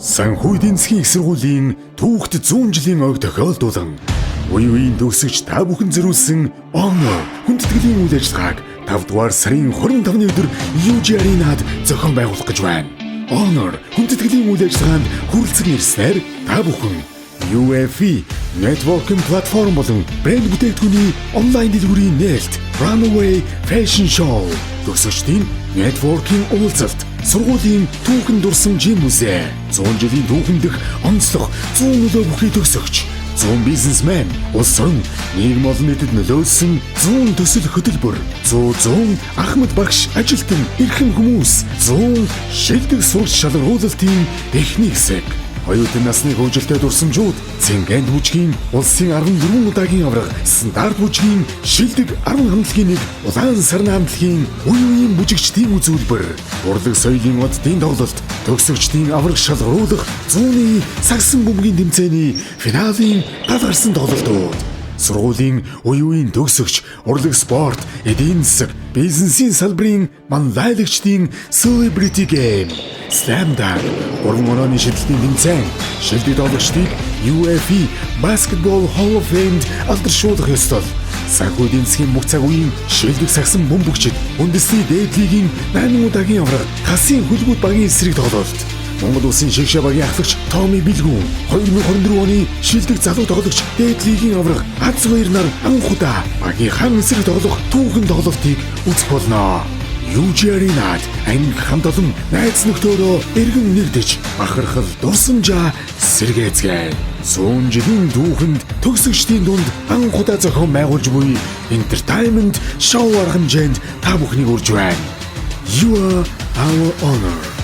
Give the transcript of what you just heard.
Санхүү эдийн засгийн их сургуулийн түүхт 100 жилийн ойг тохиолдуулан үеийн төгсөгч та бүхэн зориулсан Honor хүндэтгэлийн үйл ажиллагааг 5 дугаар сарын 25-ны өдөр UG Arena-д зохион байгуулах гэж байна. Honor хүндэтгэлийн үйл ажиллагаанд хүрэлцэн ирснээр та бүхэн UFE networking платформ болон брэнд бүтээгдэхүүний онлайн дэлгүүрийн нээлт Runway Fashion Show төгсөгчдийн networking уулзалт сургуулийн түүхэн дурсан жим музей 100 жилийн түүхэн дэх онцлог 100 нөлөө бүхий төгсөгч 100 бизнесмен улс орон нийгэм олон нийтэд нөлөөлсөн 100 төсөл хөтөлбөр 100 Ахмад багш ажилтан эрхэм хүмүүс 100 шилдэг сурч шалгаруулалтын эхний хэсэг оюутан насны хөгжилтэй дурсамжууд Цэнгэнт бүжгийн улсын 14 удаагийн авраг стандарт бүжгийн шилдэг 10 хамтлагийн нэг улаан сарны хамтлагийн үеийн бүжигчдийн үзүүлбэр урлаг соёлын оддын тоглолт төгсөгчдийн авраг шалгаруулах 100-ны сагсан бөмбөгийн тэмцээний финалийн гал гарсан тоглолтууд сургуулийн үеийн төгсөгч урлаг спорт эдийн засаг бизнесийн салбарын манлайлагчдын celebrity game Slam Dunk, 3 онооны шилжилтийн тэмцээн, шилдэг тоглогчдыг UFE Basketball Hall of Famed алдаршуулах ёслол. Санхүү эдийн засгийн бүх цаг үеийн шилдэг сагсан бөмбөгчид, үндэсний дээд лигийн 8 удаагийн авраг, хасын хөлбөмбөг багийн эсрэг тоглолт. Монгол улсын шигшээ багийн ахлагч Томми Билгүн 2024 оны шилдэг залуу тоглогч дээд лигийн авраг Аз хоёр нар анх удаа багийн хан эсрэг тоглох түүхэн тоглолтыг үзэх болно. UG Arena-д анги хамт олон найз нөхдөөрөө эргэн нэгдэж бахархал дурсамжаа сэргээцгээе. 100 жилийн түүхэнд төгсөгчдийн дунд анх удаа зохион байгуулж буй entertainment show арга хэмжээнд та бүхнийг урьж байна. You are our honor.